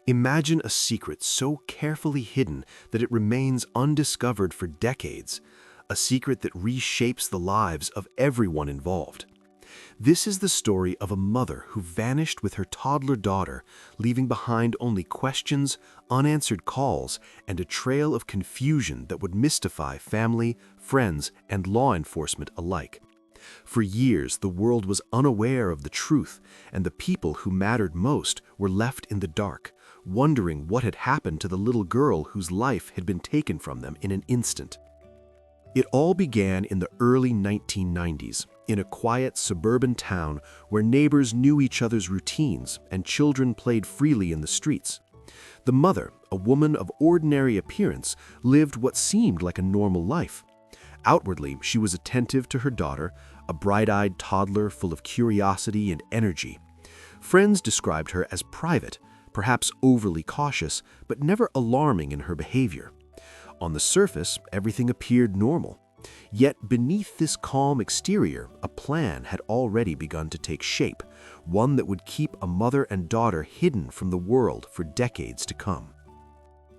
Imagine a secret so carefully hidden that it remains undiscovered for decades, a secret that reshapes the lives of everyone involved. This is the story of a mother who vanished with her toddler daughter, leaving behind only questions, unanswered calls, and a trail of confusion that would mystify family, friends, and law enforcement alike. For years, the world was unaware of the truth, and the people who mattered most were left in the dark, wondering what had happened to the little girl whose life had been taken from them in an instant. It all began in the early 1990s, in a quiet suburban town where neighbors knew each other's routines and children played freely in the streets. The mother, a woman of ordinary appearance, lived what seemed like a normal life. Outwardly, she was attentive to her daughter, a bright-eyed toddler full of curiosity and energy. Friends described her as private, perhaps overly cautious, but never alarming in her behavior. On the surface, everything appeared normal. Yet beneath this calm exterior, a plan had already begun to take shape, one that would keep a mother and daughter hidden from the world for decades to come.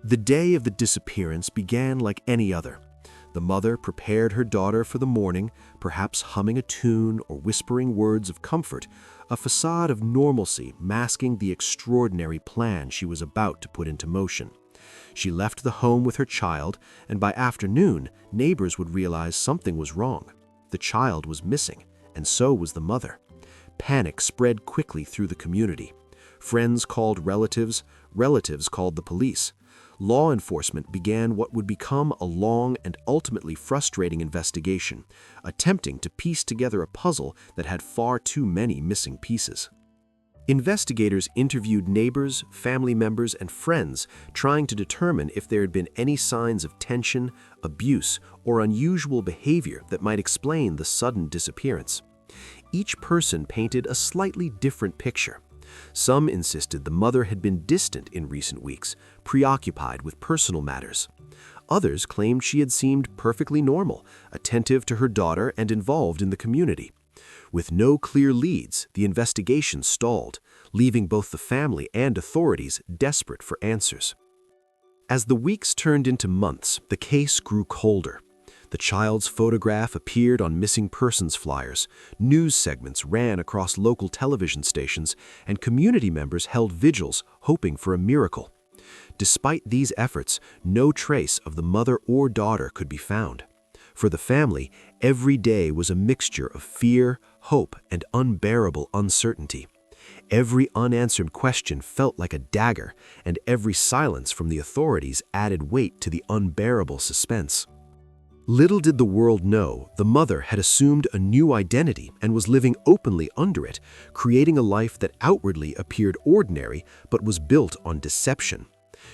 The day of the disappearance began like any other. The mother prepared her daughter for the morning, perhaps humming a tune or whispering words of comfort, a facade of normalcy masking the extraordinary plan she was about to put into motion. She left the home with her child, and by afternoon, neighbors would realize something was wrong. The child was missing, and so was the mother. Panic spread quickly through the community. Friends called relatives, relatives called the police. Law enforcement began what would become a long and ultimately frustrating investigation, attempting to piece together a puzzle that had far too many missing pieces. Investigators interviewed neighbors, family members, and friends, trying to determine if there had been any signs of tension, abuse, or unusual behavior that might explain the sudden disappearance. Each person painted a slightly different picture. Some insisted the mother had been distant in recent weeks, preoccupied with personal matters. Others claimed she had seemed perfectly normal, attentive to her daughter and involved in the community. With no clear leads, the investigation stalled, leaving both the family and authorities desperate for answers. As the weeks turned into months, the case grew colder. The child's photograph appeared on missing persons flyers, news segments ran across local television stations, and community members held vigils hoping for a miracle. Despite these efforts, no trace of the mother or daughter could be found. For the family, every day was a mixture of fear, hope, and unbearable uncertainty. Every unanswered question felt like a dagger, and every silence from the authorities added weight to the unbearable suspense. Little did the world know, the mother had assumed a new identity and was living openly under it, creating a life that outwardly appeared ordinary but was built on deception.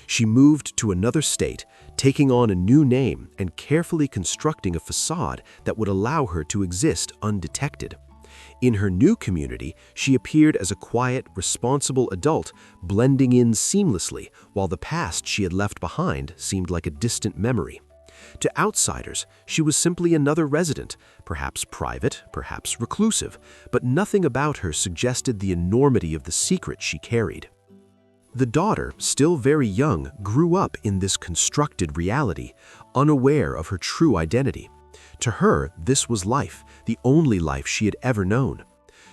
She moved to another state, taking on a new name and carefully constructing a facade that would allow her to exist undetected. In her new community, she appeared as a quiet, responsible adult, blending in seamlessly, while the past she had left behind seemed like a distant memory. To outsiders, she was simply another resident, perhaps private, perhaps reclusive, but nothing about her suggested the enormity of the secret she carried. The daughter, still very young, grew up in this constructed reality, unaware of her true identity. To her, this was life, the only life she had ever known.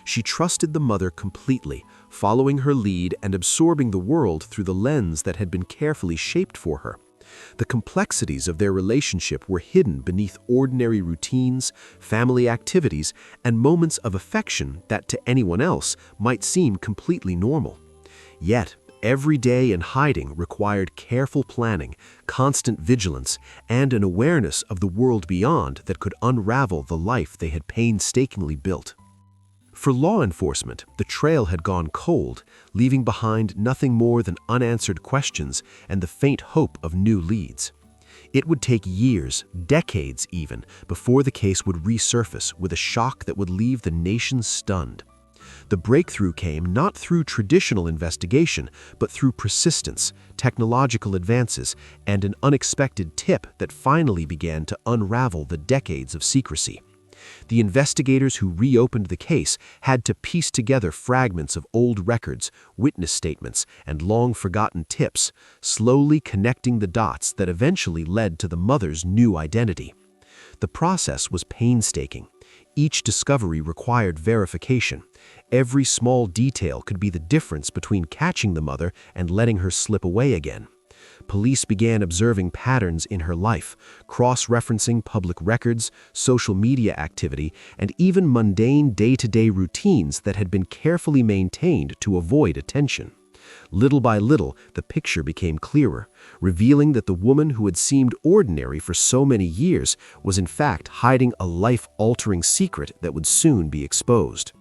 She trusted the mother completely, following her lead and absorbing the world through the lens that had been carefully shaped for her. The complexities of their relationship were hidden beneath ordinary routines, family activities, and moments of affection that to anyone else might seem completely normal. Yet, every day in hiding required careful planning, constant vigilance, and an awareness of the world beyond that could unravel the life they had painstakingly built. For law enforcement, the trail had gone cold, leaving behind nothing more than unanswered questions and the faint hope of new leads. It would take years, decades even, before the case would resurface with a shock that would leave the nation stunned. The breakthrough came not through traditional investigation, but through persistence, technological advances, and an unexpected tip that finally began to unravel the decades of secrecy. The investigators who reopened the case had to piece together fragments of old records, witness statements, and long-forgotten tips, slowly connecting the dots that eventually led to the mother's new identity. The process was painstaking. Each discovery required verification. Every small detail could be the difference between catching the mother and letting her slip away again. Police began observing patterns in her life, cross-referencing public records, social media activity, and even mundane day-to-day routines that had been carefully maintained to avoid attention. Little by little, the picture became clearer, revealing that the woman who had seemed ordinary for so many years was in fact hiding a life-altering secret that would soon be exposed.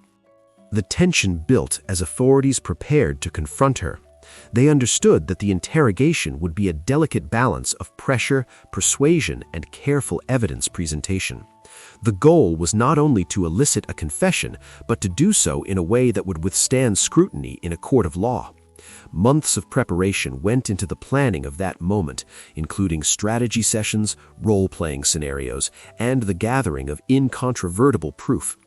The tension built as authorities prepared to confront her. They understood that the interrogation would be a delicate balance of pressure, persuasion, and careful evidence presentation. The goal was not only to elicit a confession, but to do so in a way that would withstand scrutiny in a court of law. Months of preparation went into the planning of that moment, including strategy sessions, role-playing scenarios, and the gathering of incontrovertible proof.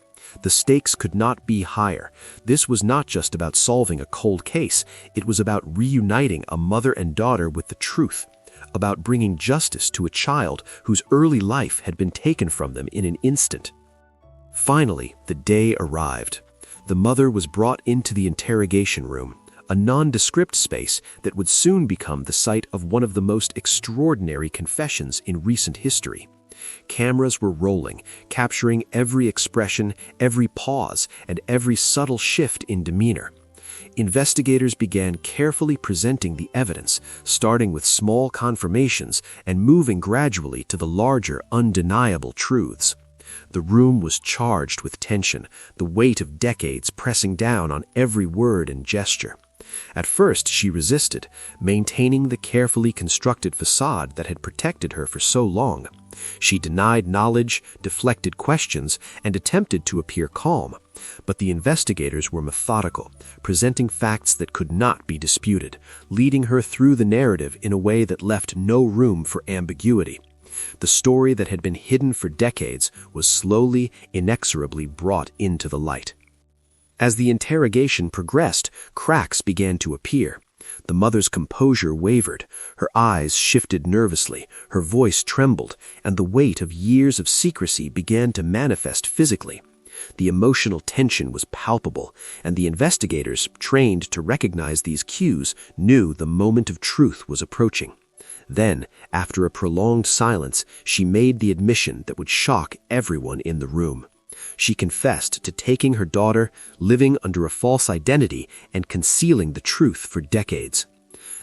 The stakes could not be higher. This was not just about solving a cold case, it was about reuniting a mother and daughter with the truth, about bringing justice to a child whose early life had been taken from them in an instant. Finally, the day arrived. The mother was brought into the interrogation room, a nondescript space that would soon become the site of one of the most extraordinary confessions in recent history. Cameras were rolling, capturing every expression, every pause, and every subtle shift in demeanor. Investigators began carefully presenting the evidence, starting with small confirmations and moving gradually to the larger, undeniable truths. The room was charged with tension, the weight of decades pressing down on every word and gesture. At first, she resisted, maintaining the carefully constructed facade that had protected her for so long. She denied knowledge, deflected questions, and attempted to appear calm. But the investigators were methodical, presenting facts that could not be disputed, leading her through the narrative in a way that left no room for ambiguity. The story that had been hidden for decades was slowly, inexorably brought into the light. As the interrogation progressed, cracks began to appear. The mother's composure wavered, her eyes shifted nervously, her voice trembled, and the weight of years of secrecy began to manifest physically. The emotional tension was palpable, and the investigators, trained to recognize these cues, knew the moment of truth was approaching. Then, after a prolonged silence, she made the admission that would shock everyone in the room. She confessed to taking her daughter, living under a false identity, and concealing the truth for decades.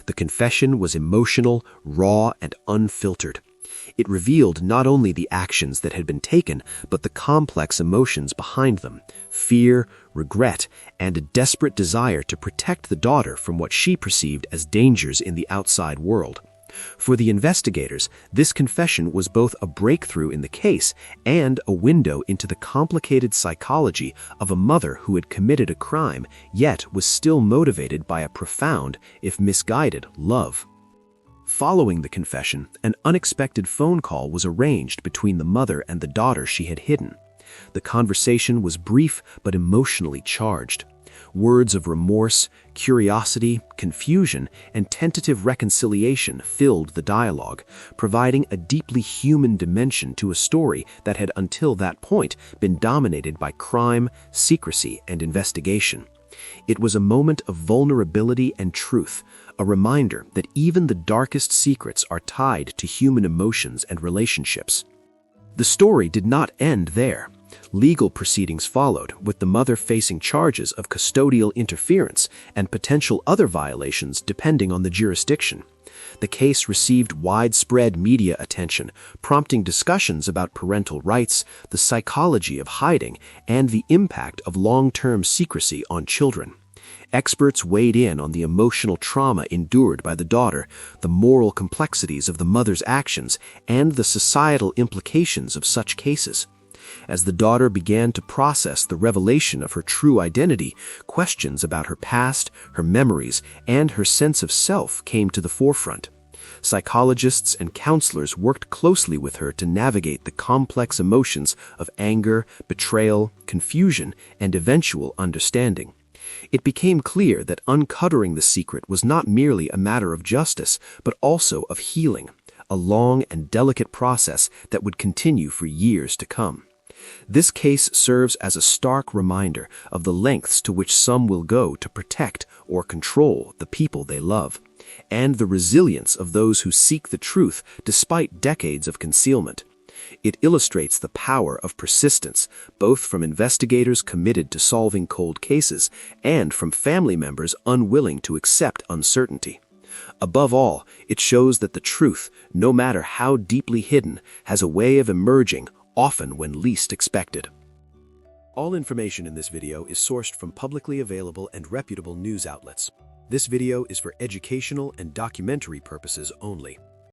The confession was emotional, raw, and unfiltered. It revealed not only the actions that had been taken, but the complex emotions behind them: fear, regret, and a desperate desire to protect the daughter from what she perceived as dangers in the outside world. For the investigators, this confession was both a breakthrough in the case and a window into the complicated psychology of a mother who had committed a crime, yet was still motivated by a profound, if misguided, love. Following the confession, an unexpected phone call was arranged between the mother and the daughter she had hidden. The conversation was brief but emotionally charged. Words of remorse, curiosity, confusion, and tentative reconciliation filled the dialogue, providing a deeply human dimension to a story that had until that point been dominated by crime, secrecy, and investigation. It was a moment of vulnerability and truth, a reminder that even the darkest secrets are tied to human emotions and relationships. The story did not end there. Legal proceedings followed, with the mother facing charges of custodial interference and potential other violations depending on the jurisdiction. The case received widespread media attention, prompting discussions about parental rights, the psychology of hiding, and the impact of long-term secrecy on children. Experts weighed in on the emotional trauma endured by the daughter, the moral complexities of the mother's actions, and the societal implications of such cases. As the daughter began to process the revelation of her true identity, questions about her past, her memories, and her sense of self came to the forefront. Psychologists and counselors worked closely with her to navigate the complex emotions of anger, betrayal, confusion, and eventual understanding. It became clear that uncovering the secret was not merely a matter of justice, but also of healing, a long and delicate process that would continue for years to come. This case serves as a stark reminder of the lengths to which some will go to protect or control the people they love, and the resilience of those who seek the truth despite decades of concealment. It illustrates the power of persistence, both from investigators committed to solving cold cases and from family members unwilling to accept uncertainty. Above all, it shows that the truth, no matter how deeply hidden, has a way of emerging, often when least expected. All information in this video is sourced from publicly available and reputable news outlets. This video is for educational and documentary purposes only.